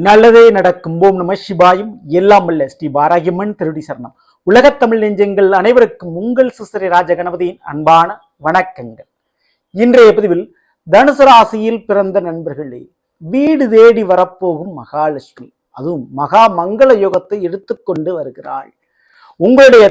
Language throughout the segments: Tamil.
நல்லதே நடக்கும். ஓம் நம சிவாயும். எல்லாம் வல்ல ஸ்ரீ பாராகியம்மன் திருடி சரணம். உலகத்தமிழ் நெஞ்சங்கள் அனைவருக்கும் உங்கள் சிஸ்டரி ராஜ கணபதியின் அன்பான வணக்கங்கள். இன்றைய பதிவில் தனுசு ராசியில் பிறந்த நண்பர்களே, வீடு தேடி வரப்போகும் மகாலட்சுமி, அதுவும் மகா மங்கள யோகத்தை எடுத்துக்கொண்டு வருகிறாள். உங்களுடைய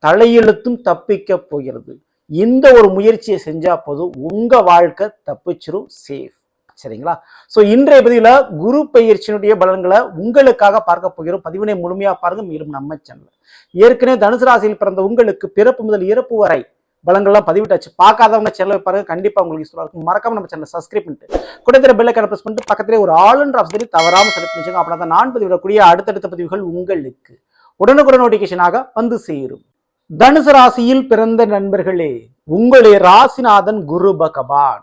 தலையெழுத்தும் தப்பிக்க போகிறது. இந்த ஒரு முயற்சியை செஞ்சா போதும், உங்க வாழ்க்கை தப்பிச்சிரும், சேஃப். சரிங்களா? சோ இன்றைய பதிவுல குரு பெயர்ச்சியினுடைய பலன்களை உங்களுக்காக பார்க்க போகிறோம். பதிவினை முழுமையா பாருங்க. மேலும் நம்ம சேனல் ஏற்கனவே தனுசு ராசியில் பிறந்த உங்களுக்கு பிறப்பு முதல் இறப்பு வரை பலன்கள்லாம் பதிவிட்டாச்சு. பார்க்காதவங்க சேனலை பாருங்க, கண்டிப்பா உங்களுக்கு யூஸ்ஃபுல்லா இருக்கும். மறக்காம நம்ம சேனலை சப்ஸ்கிரைப் பண்ணிட்டு கூட பெல் ஐகானை பிரஸ் பண்ணிட்டு பக்கத்திலே ஒரு ஆல் என்ற ஆப்ஷனை தவறாம செலக்ட் பண்ணிச்சுங்க. அப்படின்னா நான் பதிவிடக்கூடிய அடுத்தடுத்த பதிவுகள் உங்களுக்கு உடனுக்குடன் நோட்டிபிகேஷனாக வந்து சேரும். தனுசு ராசியில் பிறந்த நண்பர்களே, உங்களுடைய ராசிநாதன் குரு பகவான்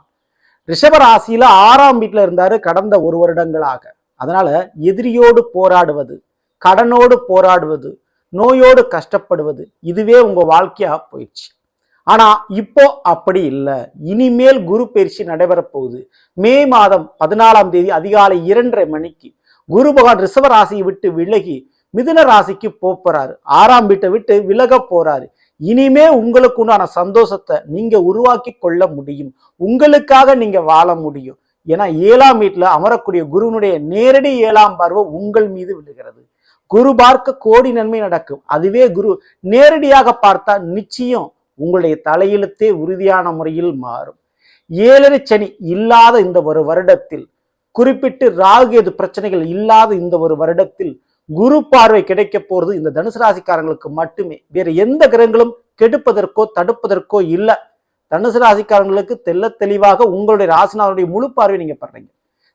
ரிஷப ராசியில 6ஆம் வீட்டுல இருந்தாரு கடந்த 1 வருடங்களாக. அதனால எதிரியோடு போராடுவது, கடனோடு போராடுவது, நோயோடு கஷ்டப்படுவது, இதுவே உங்க வாழ்க்கையா போயிடுச்சு. ஆனா இப்போ அப்படி இல்லை. இனிமேல் குரு பயிற்சி நடைபெற போகுது. மே மாதம் 14ஆம் தேதி அதிகாலை 2:30 மணிக்கு குரு பகவான் ரிஷப ராசியை விட்டு விலகி மிதுன ராசிக்கு போறாரு. 6ஆம் வீட்டை விட்டு விலக போறாரு. இனிமே உங்களுக்கு உண்டான சந்தோஷத்தை நீங்க உருவாக்கி கொள்ள முடியும். உங்களுக்காக நீங்க வாழ முடியும். ஏன்னா 7ஆம் வீட்டுல அமரக்கூடிய குருவினுடைய நேரடி 7ஆம் பார்வை உங்கள் மீது விழுகிறது. குரு பார்க்க கோடி நன்மை நடக்கும். அதுவே குரு நேரடியாக பார்த்தா நிச்சயம் உங்களுடைய தலையெழுத்தே உறுதியான முறையில் மாறும். 7.5 சனி இல்லாத இந்த ஒரு வருடத்தில், குறிப்பிட்டு ராகுகேது பிரச்சனைகள் இல்லாத இந்த ஒரு வருடத்தில் குரு பார்வை கிடைக்க போறது இந்த தனுசு ராசிக்காரங்களுக்கு மட்டுமே. வேற எந்த கிரகங்களும் கெடுப்பதற்கோ தடுப்பதற்கோ இல்லை. தனுசு ராசிக்காரங்களுக்கு தெல்ல தெளிவாக உங்களுடைய ராசிநாதனுடைய முழு பார்வை நீங்க பண்றீங்க.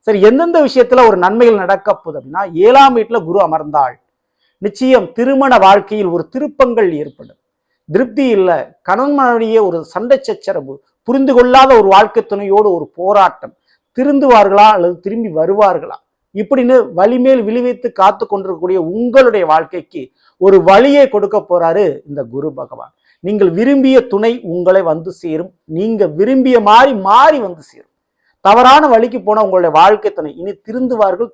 சரி, எந்தெந்த விஷயத்துல ஒரு நன்மைகள் நடக்க போகுது அப்படின்னா, 7ஆம் வீட்டுல குரு அமர்ந்தால் நிச்சயம் திருமண வாழ்க்கையில் ஒரு திருப்பங்கள் ஏற்படும். திருப்தி இல்லை, கணவன் மனைவியே ஒரு சண்டை சச்சரவு, புரிந்து கொள்ளாத ஒரு வாழ்க்கை துணையோடு ஒரு போராட்டம், திருந்துவார்களா அல்லது திரும்பி வருவார்களா இப்படின்னு வலிமேல் விழிவைத்து காத்து கொண்டிருக்கக்கூடிய உங்களுடைய வாழ்க்கைக்கு ஒரு வழியை கொடுக்க போறாரு இந்த குரு பகவான். நீங்கள் விரும்பிய துணை உங்களை வந்து சேரும். நீங்க விரும்பிய மாறி வந்து சேரும். தவறான வழிக்கு போன உங்களுடைய வாழ்க்கை துணை இனி திரும்புவார்கள்.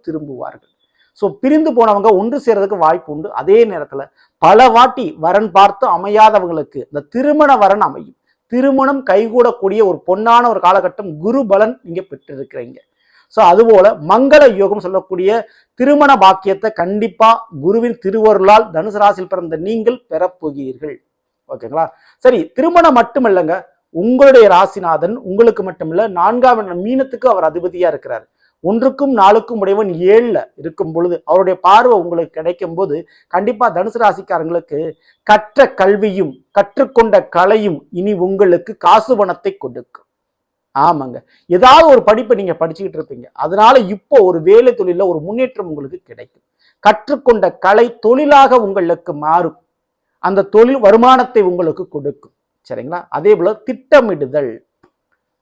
ஸோ பிரிந்து போனவங்க ஒன்று சேர்றதுக்கு வாய்ப்பு உண்டு. அதே நேரத்துல பல வாட்டி வரன் பார்த்து அமையாதவங்களுக்கு இந்த திருமண வரன் அமையும். திருமணம் கைகூடக்கூடிய ஒரு பொன்னான ஒரு காலகட்டம் குரு பலன் நீங்க பெற்றிருக்கிறீங்க. ஸோ அதுபோல மங்கள யோகம் சொல்லக்கூடிய திருமண பாக்கியத்தை கண்டிப்பா குருவின் திருவருளால் தனுசு ராசியில் பிறந்த நீங்கள் பெறப்போகிறீர்கள். ஓகேங்களா? சரி, திருமணம் மட்டுமல்லங்க, உங்களுடைய ராசிநாதன் உங்களுக்கு மட்டுமில்ல 4ஆம் மீனத்துக்கு அவர் அதிபதியா இருக்கிறார். 1க்கும் 4க்கும் உடையவன் 7ல இருக்கும் பொழுது அவருடைய பார்வை உங்களுக்கு கிடைக்கும் போது கண்டிப்பா தனுசு ராசிக்காரங்களுக்கு கற்ற கல்வியும் கற்றுக்கொண்ட கலையும் இனி உங்களுக்கு காசு பணத்தை கொடுக்கும். ஆமாங்க, ஏதாவது ஒரு படிப்பை நீங்க படிச்சுக்கிட்டு இருப்பீங்க. அதனால இப்போ ஒரு வேலை தொழில ஒரு முன்னேற்றம் உங்களுக்கு கிடைக்கும். கற்றுக்கொண்ட கலை தொழிலாக உங்களுக்கு மாறும். அந்த தொழில் வருமானத்தை உங்களுக்கு கொடுக்கும். சரிங்களா? அதே போல திட்டமிடுதல்,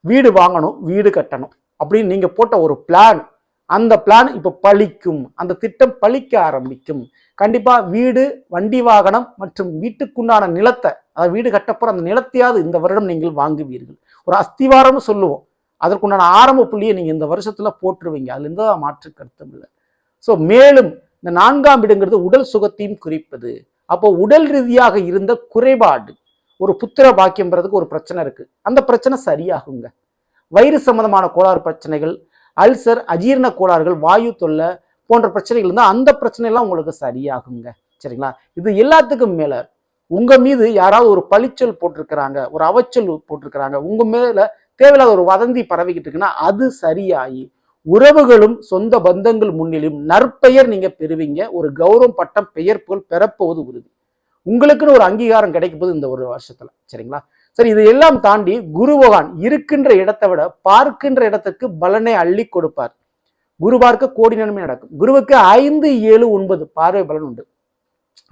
வீடு வாங்கணும், வீடு கட்டணும் அப்படின்னு நீங்க போட்ட ஒரு பிளான், அந்த பிளான் இப்ப பலிக்கும். அந்த திட்டம் பலிக்க ஆரம்பிக்கும். கண்டிப்பா வீடு, வண்டி வாகனம் மற்றும் வீட்டுக்குண்டான நிலத்தை, அதாவது வீடு கட்டப்போற அந்த நிலத்தையாவது இந்த வருடம் நீங்கள் வாங்குவீர்கள். ஒரு அஸ்திவாரம்னு சொல்லுவோம், அதற்குண்டான ஆரம்ப புள்ளியை நீங்க இந்த வருஷத்துல போட்டுருவீங்க. அதுல எந்த மாற்று கருத்தும் இல்லை. ஸோ மேலும் இந்த 4ஆம் வீடுங்கிறது உடல் சுகத்தையும் குறிப்பது. அப்போ உடல் ரீதியாக இருந்த குறைபாடு, ஒரு புத்திர பாக்கியம்ன்றதுக்கு ஒரு பிரச்சனை இருக்கு, அந்த பிரச்சனை சரியாகுங்க. வயிறு சம்பந்தமான கோளாறு பிரச்சனைகள், அல்சர், அஜீரண கோளாறுகள், வாயு தொல்லை போன்ற பிரச்சனைகள் இருந்தால் அந்த பிரச்சனைலாம் உங்களுக்கு சரியாகுங்க. சரிங்களா? இது எல்லாத்துக்கும் மேல உங்க மீது யாராவது ஒரு பழிச்சொல் போட்டிருக்கிறாங்க, ஒரு அவச்சொல் போட்டிருக்கிறாங்க, உங்க மேல தேவையில்லாத ஒரு வதந்தி பரவிக்கிட்டு இருக்குன்னா அது சரியாகி உறவுகளும் சொந்த பந்தங்கள் முன்னிலும் நற்பெயர் நீங்க பெறுவீங்க. ஒரு கௌரவம், பட்டம், பெயர் புகழ் பெறப்போவது உறுதி. உங்களுக்குன்னு ஒரு அங்கீகாரம் கிடைக்கும் போது இந்த ஒரு வருஷத்துல. சரிங்களா? சரி, இது எல்லாம் தாண்டி குரு பகவான் இருக்கின்ற இடத்தை விட பார்க்கின்ற இடத்துக்கு பலனை அள்ளி கொடுப்பார். குரு பார்க்க கோடி நன்மை நடக்கும். குருவுக்கு 5, 7, 9 பார்வை பலன் உண்டு.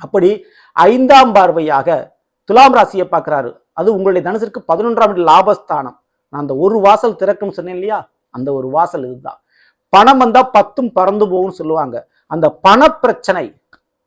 அப்படி 5ஆம் பார்வையாக துலாம் ராசியை பார்க்கிறாரு. அது உங்களுடைய தனுசிற்கு 11ஆம் லாபஸ்தானம். நான் அந்த ஒரு வாசல் திறக்கும் சொன்னேன் இல்லையா, அந்த ஒரு வாசல் இதுதான். பணம் வந்தா 10ம் பறந்து போகும்னு சொல்லுவாங்க. அந்த பண பிரச்சனை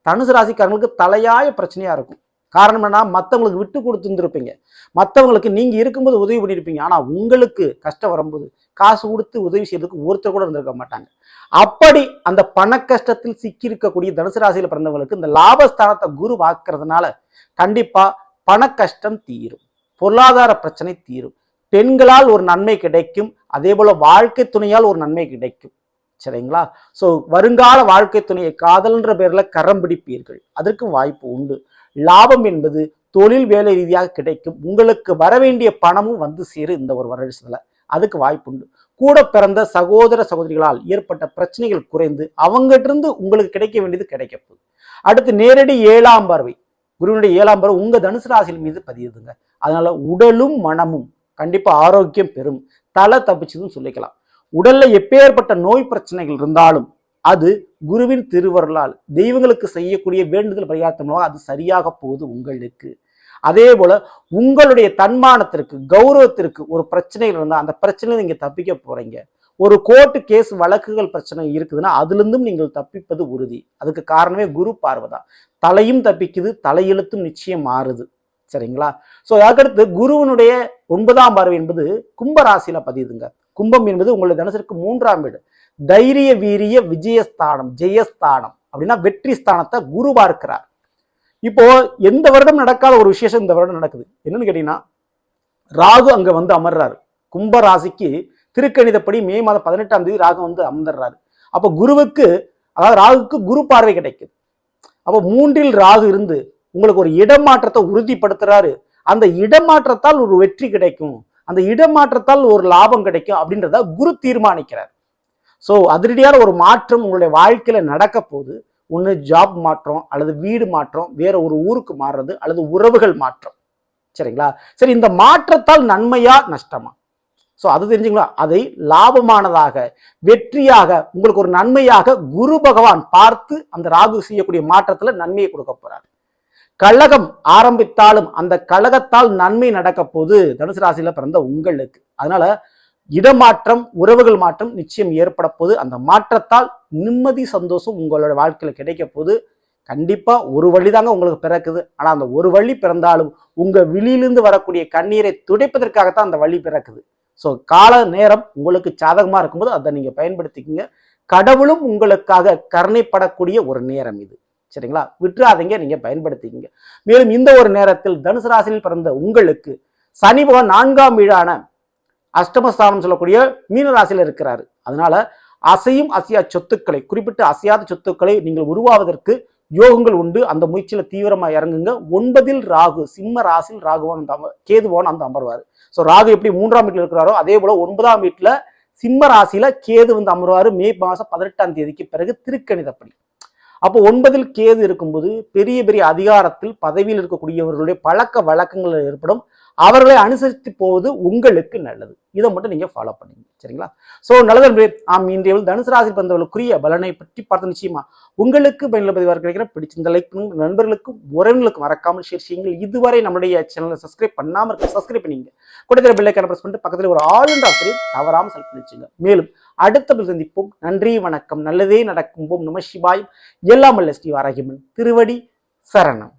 தனுசு ராசிக்காரங்களுக்கு தலையாய பிரச்சனையா இருக்கும். காரணம் என்ன, மற்றவங்களுக்கு விட்டு கொடுத்துருந்துருப்பீங்க, மற்றவங்களுக்கு நீங்க இருக்கும்போது உதவி பண்ணியிருப்பீங்க. ஆனா உங்களுக்கு கஷ்டம் வரும்போது காசு கொடுத்து உதவி செய்யறதுக்கு ஒருத்தர் கூட இருந்திருக்க மாட்டாங்க. அப்படி அந்த பண கஷ்டத்தில் சிக்கி இருக்கக்கூடிய தனுசு ராசியில பிறந்தவங்களுக்கு இந்த லாபஸ்தானத்தை குரு வாக்குறதுனால கண்டிப்பா பண கஷ்டம் தீரும், பொருளாதார பிரச்சனை தீரும், பெண்களால் ஒரு நன்மை கிடைக்கும், அதே போல வாழ்க்கை துணையால் ஒரு நன்மை கிடைக்கும். சரிங்களா? ஸோ வருங்கால வாழ்க்கை துணையை காதல்ன்ற பேர்ல கரம் பிடிப்பீர்கள், அதற்கும் வாய்ப்பு உண்டு. லாபம் என்பது தொழில் வேலை ரீதியாக கிடைக்கும், உங்களுக்கு வரவேண்டிய பணமும் வந்து சேரும் இந்த ஒரு வருஷத்துல, அதுக்கு வாய்ப்பு உண்டு. கூட பிறந்த சகோதர சகோதரிகளால் ஏற்பட்ட பிரச்சனைகள் குறைந்து அவங்ககிட்ட இருந்து உங்களுக்கு கிடைக்க வேண்டியது கிடைக்க போகுது. அடுத்து நேரடி 7ஆம் பார்வை, குருவினுடைய 7ஆம் பார்வை உங்க தனுசு ராசியின் மீது பதியுதுங்க. அதனால உடலும் மனமும் கண்டிப்பா ஆரோக்கியம் பெறும், தலை தப்பிச்சதுன்னு சொல்லிக்கலாம். உடல்ல எப்பேற்பட்ட நோய் பிரச்சனைகள் இருந்தாலும் அது குருவின் திருவருளால் தெய்வங்களுக்கு செய்யக்கூடிய வேண்டுதல் பரிகாரத்தின் அது சரியாக போகுது உங்களுக்கு. அதே போல உங்களுடைய தன்மானத்திற்கு கௌரவத்திற்கு ஒரு பிரச்சனைகள் இருந்தால் அந்த பிரச்சனையை நீங்க தப்பிக்க போறீங்க. ஒரு கோர்ட்டு கேஸ் வழக்குகள் பிரச்சனை இருக்குதுன்னா அதுல இருந்தும் நீங்கள் தப்பிப்பது உறுதி. அதுக்கு காரணமே குரு பார்வைதான். தலையும் தப்பிக்குது, தலையெழுத்தும் நிச்சயம் மாறுது. சரிங்களா? ஸோ அதுக்கடுத்து குருவனுடைய 9ஆம் பார்வை என்பது கும்ப ராசியில பதியுதுங்க. கும்பம் என்பது உங்களுடைய தனுசிற்கு 3ஆம் வீடு, தைரிய வீரிய விஜயஸ்தானம், ஜெயஸ்தானம் அப்படின்னா வெற்றி ஸ்தானத்தை குரு பார்க்கிறார். இப்போ எந்த வருடம் நடக்காத ஒரு விசேஷம் இந்த வருடம் நடக்குது. என்னன்னு கேட்டீங்கன்னா, ராகு அங்க வந்து அமர்றாரு. கும்ப ராசிக்கு திருக்கணிதப்படி மே மாதம் 18ஆம் தேதி ராகு வந்து அமர்றாரு. அப்போ குருவுக்கு, அதாவது ராகுக்கு குரு பார்வை கிடைக்குது. அப்போ 3இல் ராகு இருந்து உங்களுக்கு ஒரு இடமாற்றத்தை உறுதிப்படுத்துறாரு. அந்த இடமாற்றத்தால் ஒரு வெற்றி கிடைக்கும், அந்த இடமாற்றத்தால் ஒரு லாபம் கிடைக்கும் அப்படின்றத குரு தீர்மானிக்கிறார். ஸோ அதிரடியான ஒரு மாற்றம் உங்களுடைய வாழ்க்கையில நடக்க போகுது. ஒன்று ஜாப் மாற்றம், அல்லது வீடு மாற்றம், வேற ஒரு ஊருக்கு மாறுறது, அல்லது உறவுகள் மாற்றம். சரிங்களா? சரி, இந்த மாற்றத்தால் நன்மையா நஷ்டமா? ஸோ அது தெரிஞ்சுங்களா? அதை லாபமானதாக வெற்றியாக உங்களுக்கு ஒரு நன்மையாக குரு பகவான் பார்த்து அந்த ராகு செய்யக்கூடிய மாற்றத்துல நன்மையை கொடுக்க போறாரு. கழகம் ஆரம்பித்தாலும் அந்த கழகத்தால் நன்மை நடக்க போது தனுசு ராசியில பிறந்த உங்களுக்கு. அதனால இடமாற்றம், உறவுகள் மாற்றம் நிச்சயம் ஏற்பட போது. அந்த மாற்றத்தால் நிம்மதி சந்தோஷம் உங்களோட வாழ்க்கையில கிடைக்க போது. கண்டிப்பா ஒரு வழிதாங்க உங்களுக்கு பிறக்குது. ஆனா அந்த ஒரு வழி பிறந்தாலும் உங்க விழியிலிருந்து வரக்கூடிய கண்ணீரை துடைப்பதற்காகத்தான் அந்த வழி பிறக்குது. ஸோ கால நேரம் உங்களுக்கு சாதகமா இருக்கும்போது அதை நீங்க பயன்படுத்திக்கங்க. கடவுளும் உங்களுக்காக கருணைப்படக்கூடிய ஒரு நேரம் இது. சரிங்களா? விட்டுறாதீங்க, நீங்க பயன்படுத்திக்கங்க. மேலும் இந்த ஒரு நேரத்தில் தனுசு ராசியில் பிறந்த உங்களுக்கு சனி பகவான் 4ஆம் வீடான அஷ்டமஸ்தானம் சொல்லக்கூடிய மீன ராசியில இருக்கிறாரு. அதனால அசையும் அசையா சொத்துக்களை, குறிப்பிட்ட அசையாத சொத்துக்களை நீங்கள் உருவாவதற்கு யோகங்கள் உண்டு. அந்த முயற்சியில தீவிரமா இறங்குங்க. 9இல் ராகு, சிம்ம ராசியில் ராகுவான் கேதுவான் அந்த அமர்வாரு. ஸோ ராகு எப்படி 3ஆம் வீட்டில் இருக்கிறாரோ அதே போல 9ஆம் வீட்டுல சிம்ம ராசியில கேது வந்து அமர்வாரு மே மாதம் 18ஆம் தேதிக்கு பிறகு திருக்கணிதப்படி. அப்போ 9இல் கேது இருக்கும்போது பெரிய பெரிய அதிகாரத்தில் பதவியில் இருக்கக்கூடியவர்களுடைய பழக்க வழக்கங்கள் ஏற்படும். அவர்களை அனுசரித்து போவது உங்களுக்கு நல்லது. இதை மட்டும் நீங்க ஃபாலோ பண்ணுங்க. சரிங்களா? ஸோ நல்லது. இன்றைய தனுசு ராசி பிறந்தவர்களுக்குரிய பலனை பற்றி பார்த்து நிச்சயமா உங்களுக்கு பயனுள்ள பதிவாக கிடைக்கிற பிடிச்சிருந்த லைக் நண்பர்களுக்கும் உறவினர்களுக்கும் மறக்காமல் ஷேர் செய்யுங்கள். இதுவரை நம்முடைய சேனலை சப்ஸ்கிரைப் பண்ணாமல் இருக்க சப்ஸ்கிரைப் பண்ணிங்க. கூட பெல்லைக்கான பிரஸ் பண்ணிட்டு பக்கத்தில் ஒரு ஆல் என்ற ஆப்ஷனை தவறாமல் செலக்ட் பண்ணி வச்சுங்க. மேலும் அடுத்த சந்திப்போம். நன்றி, வணக்கம். நல்லதே நடக்கும். ஓம் நம சிவாய். எல்லாம் வல்ல ஸ்ரீ வாராகியம்மன் திருவடி சரணம்.